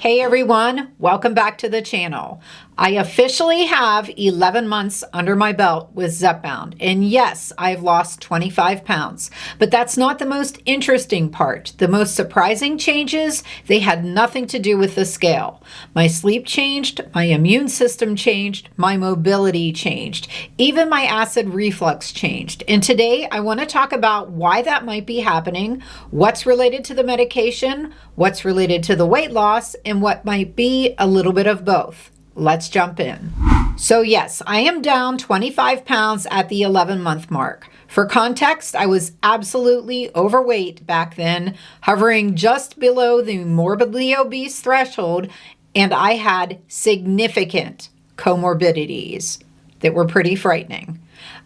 Hey everyone, welcome back to the channel. I officially have 11 months under my belt with Zepbound, and yes, I've lost 25 pounds, but that's not the most interesting part. The most surprising changes, they had nothing to do with the scale. My sleep changed, my immune system changed, my mobility changed, even my acid reflux changed. And today I want to talk about why that might be happening, what's related to the medication, what's related to the weight loss, and what might be a little bit of both. Let's jump in. So yes, I am down 25 pounds at the 11-month mark. For context, I was absolutely overweight back then, hovering just below the morbidly obese threshold, and I had significant comorbidities that were pretty frightening.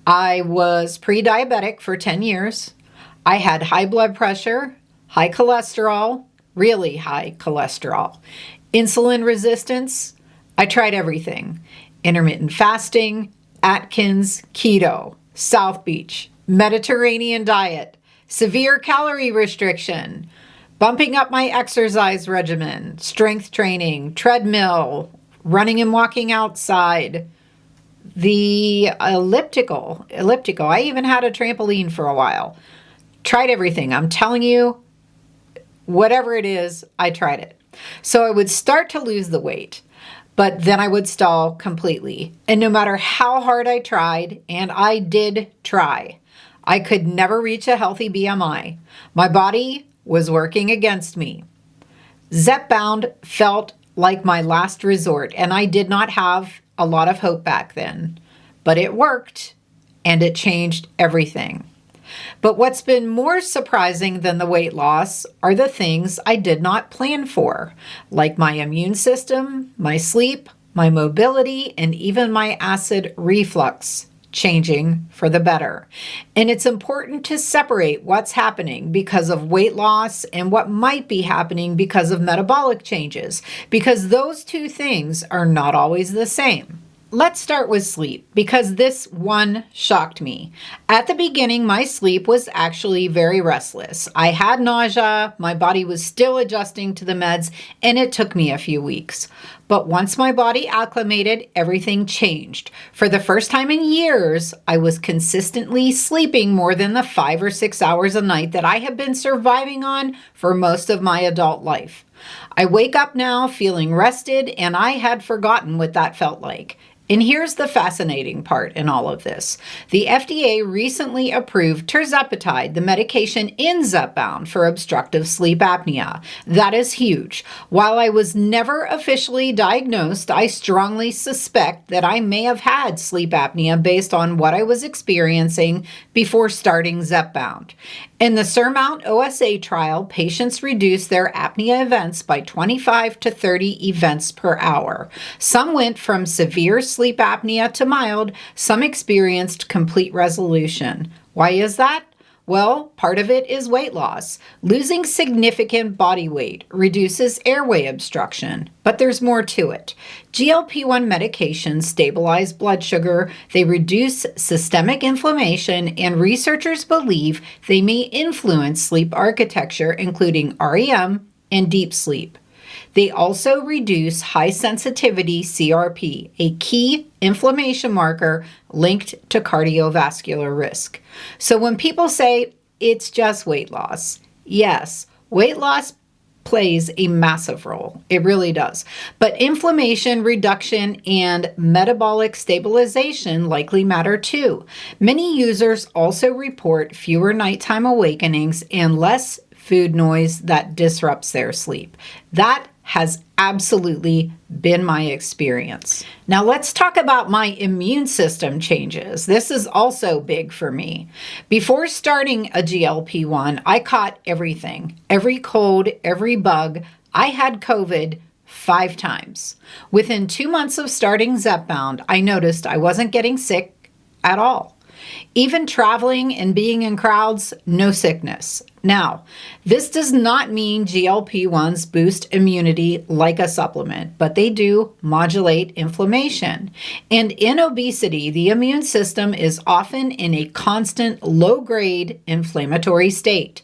I was pre-diabetic for 10 years. I had high blood pressure, high cholesterol, really high cholesterol, insulin resistance. I tried everything: intermittent fasting, Atkins, keto, South Beach, Mediterranean diet, severe calorie restriction, bumping up my exercise regimen, strength training, treadmill, running and walking outside, the elliptical. I even had a trampoline for a while. Tried everything. I'm telling you, whatever it is, I tried it. So I would start to lose the weight, but then I would stall completely. And no matter how hard I tried, and I did try, I could never reach a healthy BMI. My body was working against me. Zepbound felt like my last resort, and I did not have a lot of hope back then. But it worked, and it changed everything. But what's been more surprising than the weight loss are the things I did not plan for, like my immune system, my sleep, my mobility, and even my acid reflux changing for the better. And it's important to separate what's happening because of weight loss and what might be happening because of metabolic changes, because those two things are not always the same. Let's start with sleep, because this one shocked me. At the beginning, my sleep was actually very restless. I had nausea, my body was still adjusting to the meds, and it took me a few weeks. But once my body acclimated, everything changed. For the first time in years, I was consistently sleeping more than the 5 or 6 hours a night that I have been surviving on for most of my adult life. I wake up now feeling rested, and I had forgotten what that felt like. And here's the fascinating part in all of this. The FDA recently approved tirzepatide, the medication in Zepbound for obstructive sleep apnea. That is huge. While I was never officially diagnosed, I strongly suspect that I may have had sleep apnea based on what I was experiencing before starting Zepbound. In the SURMOUNT-OSA trial, patients reduced their apnea events by 25 to 30 events per hour. Some went from severe sleep apnea to mild, some experienced complete resolution. Why is that? Well, part of it is weight loss. Losing significant body weight reduces airway obstruction, but there's more to it. GLP-1 medications stabilize blood sugar, they reduce systemic inflammation, and researchers believe they may influence sleep architecture, including REM and deep sleep. They also reduce high-sensitivity CRP, a key inflammation marker linked to cardiovascular risk. So when people say it's just weight loss, yes, weight loss plays a massive role. It really does. But inflammation reduction and metabolic stabilization likely matter too. Many users also report fewer nighttime awakenings and less food noise that disrupts their sleep. That has absolutely been my experience. Now let's talk about my immune system changes. This is also big for me. Before starting a GLP-1, I caught everything, every cold, every bug. I had COVID 5 times. Within 2 months of starting Zepbound, I noticed I wasn't getting sick at all. Even traveling and being in crowds, no sickness. Now, this does not mean GLP-1s boost immunity like a supplement, but they do modulate inflammation. And in obesity, the immune system is often in a constant low-grade inflammatory state.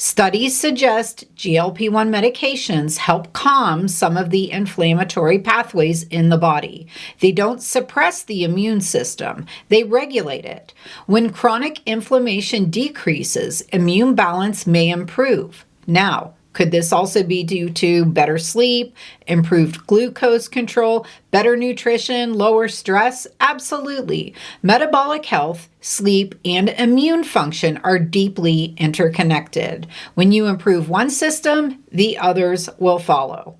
Studies suggest GLP-1 medications help calm some of the inflammatory pathways in the body. They don't suppress the immune system, they regulate it. When chronic inflammation decreases, immune balance may improve. Now, could this also be due to better sleep, improved glucose control, better nutrition, lower stress? Absolutely. Metabolic health, sleep, and immune function are deeply interconnected. When you improve one system, the others will follow.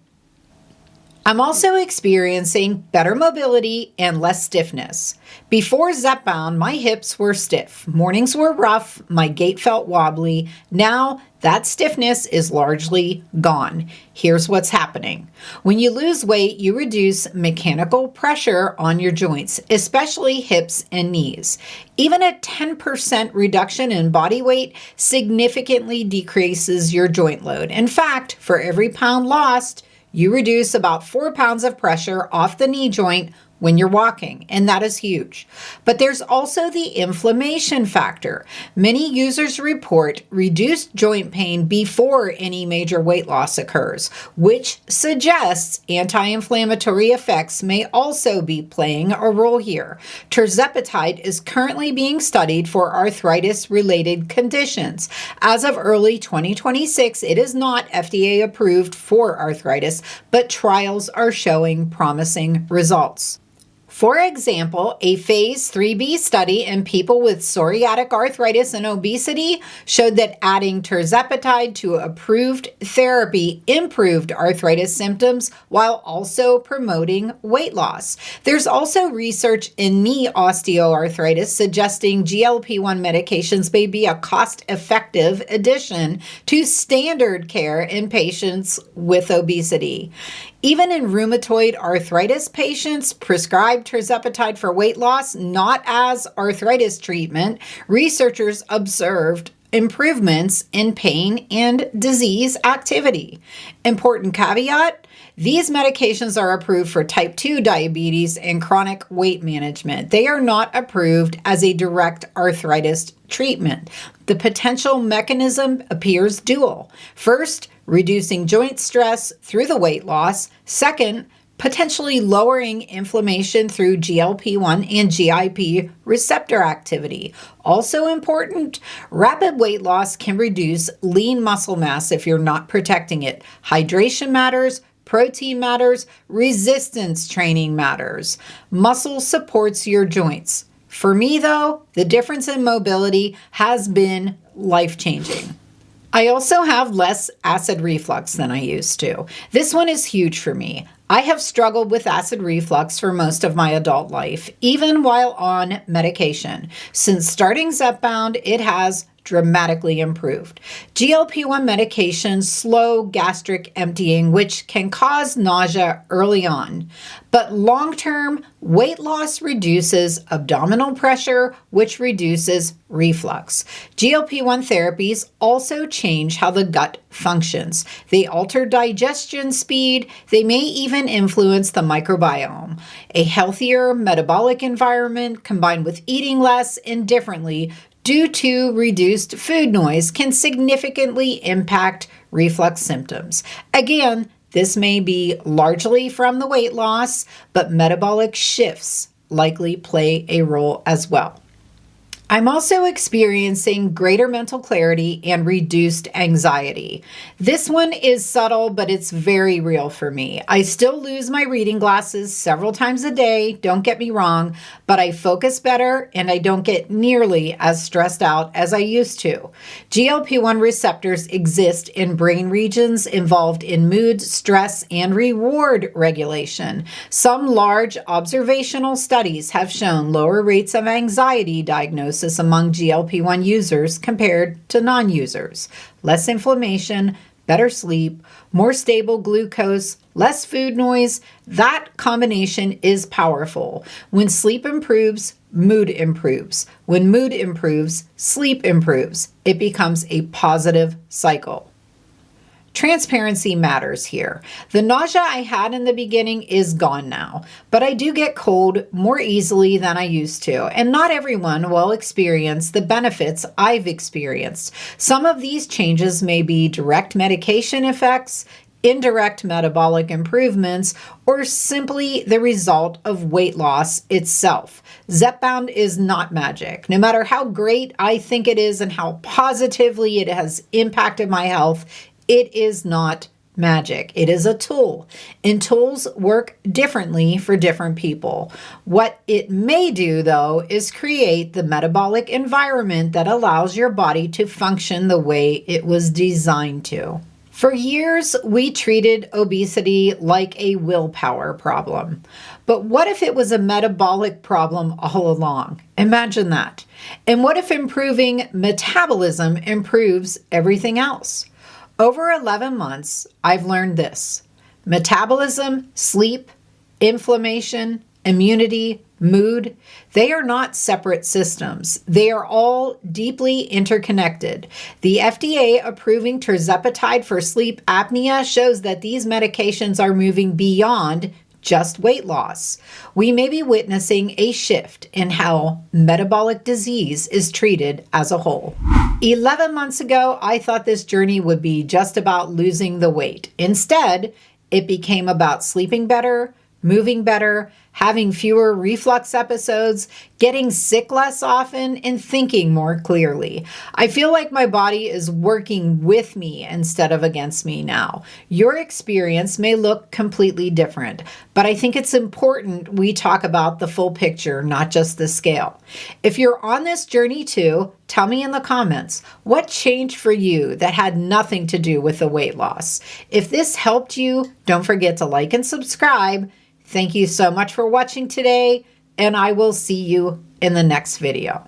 I'm also experiencing better mobility and less stiffness. Before Zepbound, my hips were stiff. Mornings were rough. My gait felt wobbly. Now, that stiffness is largely gone. Here's what's happening. When you lose weight, you reduce mechanical pressure on your joints, especially hips and knees. Even a 10% reduction in body weight significantly decreases your joint load. In fact, for every pound lost, you reduce about 4 pounds of pressure off the knee joint when you're walking, and that is huge. But there's also the inflammation factor. Many users report reduced joint pain before any major weight loss occurs, which suggests anti-inflammatory effects may also be playing a role here. Tirzepatide is currently being studied for arthritis-related conditions. As of early 2026, it is not FDA approved for arthritis, but trials are showing promising results. For example, a phase 3b study in people with psoriatic arthritis and obesity showed that adding tirzepatide to approved therapy improved arthritis symptoms while also promoting weight loss. There's also research in knee osteoarthritis suggesting GLP-1 medications may be a cost-effective addition to standard care in patients with obesity. Even in rheumatoid arthritis patients prescribed tirzepatide for weight loss, not as arthritis treatment, researchers observed improvements in pain and disease activity. Important caveat: these medications are approved for type 2 diabetes and chronic weight management. They are not approved as a direct arthritis treatment. The potential mechanism appears dual. First, reducing joint stress through the weight loss. Second, potentially lowering inflammation through GLP-1 and GIP receptor activity. Also important, rapid weight loss can reduce lean muscle mass if you're not protecting it. Hydration matters. Protein matters. Resistance training matters. Muscle supports your joints. For me, though, the difference in mobility has been life-changing. I also have less acid reflux than I used to. This one is huge for me. I have struggled with acid reflux for most of my adult life, even while on medication. Since starting Zepbound, it has dramatically improved. GLP-1 medications slow gastric emptying, which can cause nausea early on. But long-term, weight loss reduces abdominal pressure, which reduces reflux. GLP-1 therapies also change how the gut functions. They alter digestion speed. They may even influence the microbiome. A healthier metabolic environment combined with eating less and differently due to reduced food noise can significantly impact reflux symptoms. Again, this may be largely from the weight loss, but metabolic shifts likely play a role as well. I'm also experiencing greater mental clarity and reduced anxiety. This one is subtle, but it's very real for me. I still lose my reading glasses several times a day, don't get me wrong, but I focus better and I don't get nearly as stressed out as I used to. GLP-1 receptors exist in brain regions involved in mood, stress, and reward regulation. Some large observational studies have shown lower rates of anxiety diagnosis among GLP-1 users compared to non-users. Less inflammation, better sleep, more stable glucose, less food noise. That combination is powerful. When sleep improves, mood improves. When mood improves, sleep improves. It becomes a positive cycle. Transparency matters here. The nausea I had in the beginning is gone now, but I do get cold more easily than I used to, and not everyone will experience the benefits I've experienced. Some of these changes may be direct medication effects, indirect metabolic improvements, or simply the result of weight loss itself. Zepbound is not magic. No matter how great I think it is and how positively it has impacted my health, it is not magic. It is a tool, and tools work differently for different people. What it may do, though, is create the metabolic environment that allows your body to function the way it was designed to. For years, we treated obesity like a willpower problem. But what if it was a metabolic problem all along? Imagine that. And what if improving metabolism improves everything else? Over 11 months, I've learned this. Metabolism, sleep, inflammation, immunity, mood, they are not separate systems. They are all deeply interconnected. The FDA approving tirzepatide for sleep apnea shows that these medications are moving beyond just weight loss. We may be witnessing a shift in how metabolic disease is treated as a whole. 11 months ago, I thought this journey would be just about losing the weight. Instead, it became about sleeping better, moving better, having fewer reflux episodes, getting sick less often, and thinking more clearly. I feel like my body is working with me instead of against me now. Your experience may look completely different, but I think it's important we talk about the full picture, not just the scale. If you're on this journey too, tell me in the comments, what changed for you that had nothing to do with the weight loss? If this helped you, don't forget to like and subscribe. Thank you so much for watching today, and I will see you in the next video.